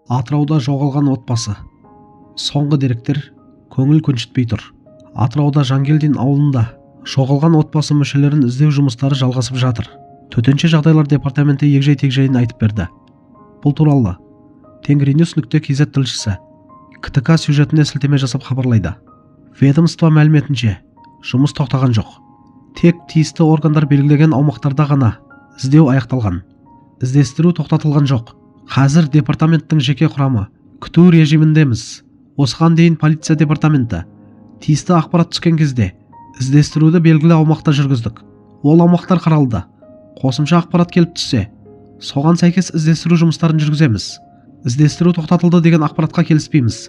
Атырауда жоғалған отбасы. Соңғы деректер көңіл көншітпей тұр. Атырауда Жангелдин ауылында жоғалған отбасы мүшелерін іздеу жұмыстары жалғасып жатыр. Төтенше жағдайлар департаменті егжей-тегжейін айтып берді. Бұл туралы Тенгринюс.кз тілшісі КТК сюжетіне сілтеме жасап хабарлайды. Ведомство мәліметінше, жұмыс тоқтаған жоқ. Тек тиісті органдар белгілеген аумақтарда ғана іздеу аяқталған. Іздестіру тоқтатылған жоқ. Қазір департаменттің жеке құрамы күту режиміндеміз. Осыған дейін полиция департаменті тиісті ақпарат түскен кезде іздестіруді белгілі аумақта жүргіздік. Ол аумақтар қаралды. Қосымша ақпарат келіп түссе, соған сәйкес іздестіру жұмыстарын жүргіземіз. Іздестіру тоқтатылды деген ақпаратқа келіспейміз,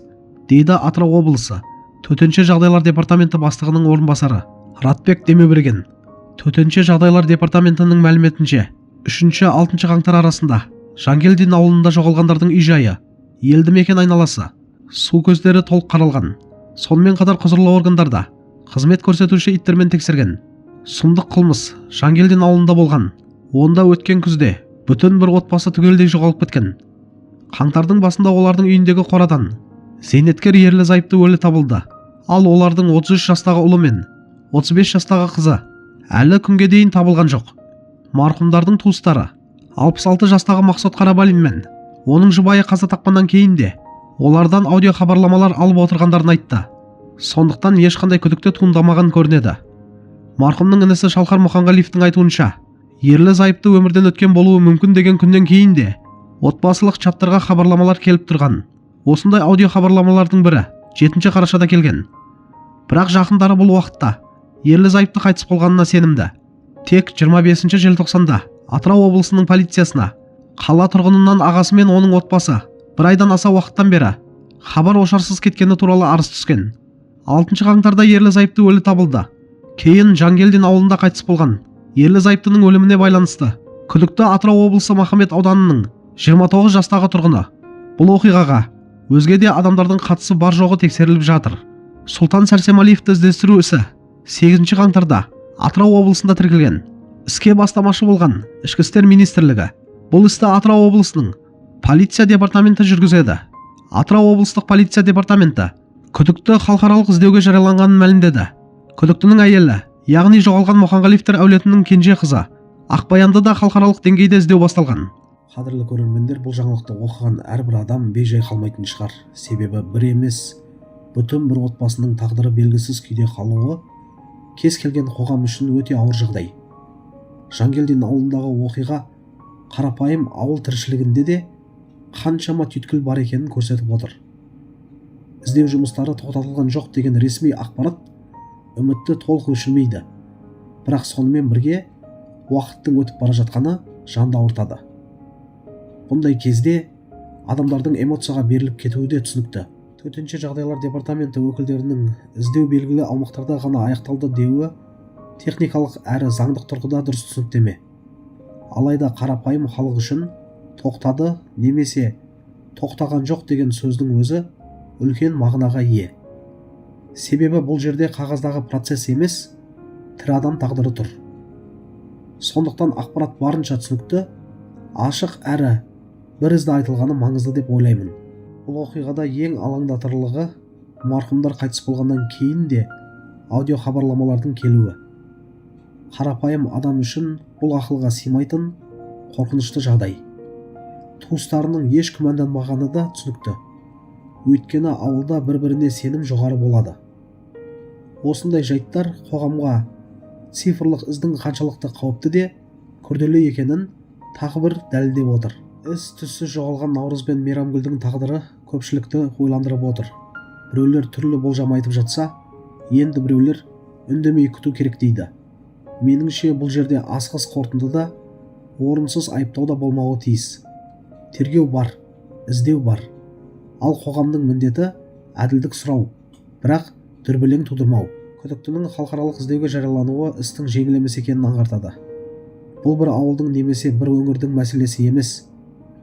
дейді Атырау облысы Төтенше жағдайлар департаменті бастығының орынбасары Ратбек Демеуберген. Төтенше жағдайлар департаментінің мәліметінше, 3-6 қаңтар арасында Жангелдин ауылында жоғалғандардың үй-жайы, елді мекен айналасы, су көздері толық қаралған. Сонымен қатар құзырлы органдарда қызмет көрсетуші иттермен тексерген. Сұмдық қылмыс Жангелдин ауылында болған. Онда өткен күзде бүтін бір отбасы түгелдей жоғалып кеткен. Қаңтардың басында олардың үйіндегі қорадан зейнеткер ерлі зайыпты өлі табылды. Ал олардың 33 жастағы ұлы мен 35 жастағы қызы әлі күнге дейін табылған жоқ. Марқұмдардың туыстары 66 жастағы Мақсот Қарабалин мен оның жұбайы қаза тапқаннан кейін де олардан аудио хабарламалар алып отырғандарын айтты. Сондықтан ешқандай күдікті туындамаған көрінеді. Марқұмның інісі Шалқар Мұханғалиевтің айтуынша, ерлі зайыпты өмірден өткен болуы мүмкін деген күннен кейін де отбасылық чаттарға хабарламалар келіп тұрған. Осындай аудио хабарламалардың бірі 7 қарашада келген. Бірақ жақындары бұл уақытта ерлі зайыпты қайтыс болғанына сенімді. Тек 25 желтоқсанда Атырау облысының полициясына қала тұрғынынан ағасы мен оның отбасы бір айдан аса уақыттан бері хабар ошарсыз кеткені туралы арыз түскен. 6 қаңтарда ерлі зайыпты өлі табылды. Кейін Жангелдин ауылында қайтыс болған ерлі зайыптының өліміне байланысты күдікті Атырау облысы Махамбет ауданының 29 жастағы тұрғыны. Бұл оқиғаға өзге де адамдардың қатысы бар жоғы тексеріліп жатыр. Сұлтан Сәрсемалиевті іздестіру ісі 8 қаңтарда Атырау облысында тіркелген. Іске бастамашы болған Ішкі істер министрлігі бұл істі Атырау облысының полиция департаменті жүргізеді. Атырау облыстық полиция департаменті күдікті халықаралық іздеуге жарияланғанын мәлімдеді. Күдіктінің әйелі, яғни жоғалған Мұханғалиевтер әулетінің кенже қызы Ақбаянды да халықаралық деңгейде іздеу басталған. Қадірлі көрермендер, бұл жаңалықты оқыған әрбір адам бейжай қалмайтын шығар. Себебі бір емес, бүтін бір отбасының тағдыры белгісіз күйде қалуы кез келген қоғам үшін өте ауыр жағдай. Жангелдин ауылындағы оқиға қарапайым ауыл тіршілігінде де қаншама түйткіл бар екенін көрсетіп отыр. Іздеу жұмыстары тоқтатылған жоқ деген ресми ақпарат үмітті толық өшірмейді. Бірақ сонымен бірге уақыттың өтіп бара жатқаны жанды ауыртады. Бұндай кезде адамдардың эмоцияға беріліп кетуі де түсінікті. Төтенше жағдайлар департаменті өкілдерінің іздеу белгілі аумақтарда ғана аяқталды деуі техникалық әрі заңдық тұрғыда дұрыс түсініктеме. Алайда қарапайым халық үшін тоқтады немесе тоқтаған жоқ деген сөздің өзі үлкен мағынаға ие. Себебі бұл жерде қағаздағы процесс емес, тірі адам тағдыры тұр. Сондықтан ақпарат барынша түсінікті, ашық әрі бір ізді айтылғаны маңызды деп ойлаймын. Бұл оқиғада ең алаңдатарлығы марқұмдар қайтыс болғаннан кейін де аудио хабарламалардың келуі. Қарапайым адам үшін бұл ақылға сыймайтын қорқынышты жағдай. Туыстарының еш күмәнданбағаны да түсінікті. Өйткені ауылда бір-біріне сенім жоғары болады. Осындай жайттар қоғамға цифрлық іздің қаншалықты қауіпті де күрделі екенін тағы бір дәлелдеп отыр. Із-түссіз жоғалған Наурыз бен Мейрамгүлдің тағдыры көпшілікті ойландырып отыр. Біреулер түрлі болжам айтып жатса, енді біреулер үндемей күту керек дейді. Меніңше бұл жерде асығыс қорытындыда орынсыз айыптау да болмауы тиіс. Тергеу бар, іздеу бар. Ал қоғамның міндеті әділдік сұрау, бірақ дүрбелең тудырмау. Күдіктінің халықаралық іздеуге жариялануы істің жеңіл емес екенін аңғартады. Бұл бір ауылдың немесе бір өңірдің мәселесі емес,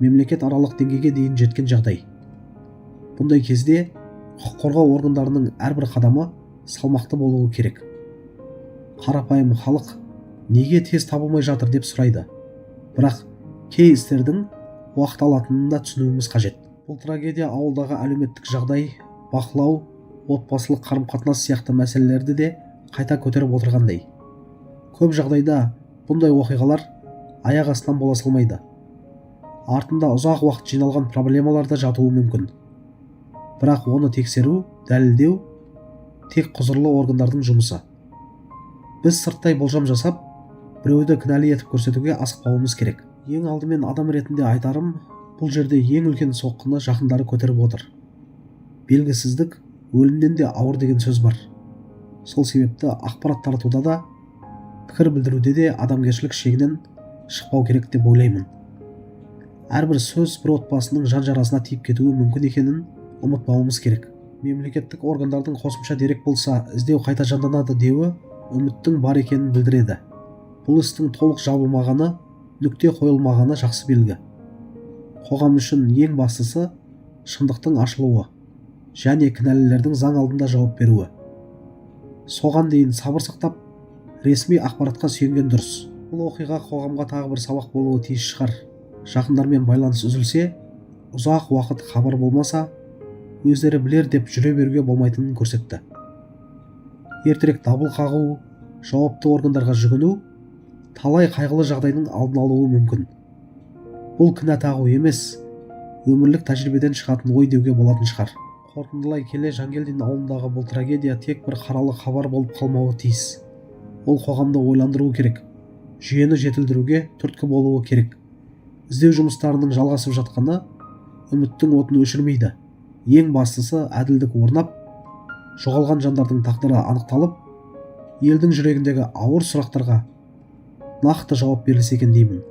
мемлекет аралық деңгейге дейін жеткен жағдай. Бұндай кезде құқық қорғау органдарының әрбір қадамы салмақты болуы керек. Қарапайым халық неге тез табылмай жатыр деп сұрайды. Бірақ кей істердің уақыт алатынын да түсінуіміз қажет. Бұл трагедия ауылдағы әлеуметтік жағдай, бақылау, отбасылық қарым-қатынас сияқты мәселелерді де қайта көтеріп отырғандай. Көп жағдайда бұндай оқиғалар аяқ астынан бола салмайды. Артында ұзақ уақыт жиналған проблемалар да жатуы мүмкін. Бірақ оны тексеру, дәлелдеу тек құзырлы органдардың жұмысы. Біз сырттай болжам жасап, біреуді кінәлі етіп көрсетуге асықпауымыз керек. Ең алдымен адам ретінде айтарым, бұл жерде ең үлкен соққыны жақындары көтеріп отыр. Белгісіздік өлімнен де ауыр деген сөз бар. Сол себепті ақпарат таратуда да, пікір білдіруде де адамгершілік шегінен шықпау керек деп ойлаймын. Әрбір сөз бір отбасының жан жарасына тиіп кетуі мүмкін екенін ұмытпауымыз керек. Мемлекеттік органдардың қосымша дерек болса, іздеу қайта жанданады деуі үміттің бар екенін білдіреді. Бұл істің толық жабылмағаны, нүкте қойылмағаны жақсы белгі. Қоғам үшін ең бастысы шындықтың ашылуы және кінәлілердің заң алдында жауап беруі. Соған дейін сабыр сақтап, ресми ақпаратқа сүйенген дұрыс. Бұл оқиға қоғамға тағы бір сабақ болуы тиіс шығар. Жақындармен байланыс үзілсе, ұзақ уақыт хабар болмаса, өздері білер деп жүре беруге болмайтынын көрсетті. Ертерек дабыл қағу, жауапты органдарға жүгіну талай қайғылы жағдайдың алдын алуы мүмкін. Бұл кінә тағу емес, өмірлік тәжірибеден шығатын ой деуге болатын шығар. Қорытындылай келе, Жангелдин ауылындағы бұл трагедия тек бір қаралы хабар болып қалмауы тиіс. Ол қоғамды ойландыруы керек, жүйені жетілдіруге түрткі болуы керек. Іздеу жұмыстарының жалғасып жатқаны үміттің отын өшірмейді. Ең бастысы әділдік орнап, жоғалған жандардың тағдыры анықталып, елдің жүрегіндегі ауыр сұрақтарға нақты жауап берілсе екен деймін.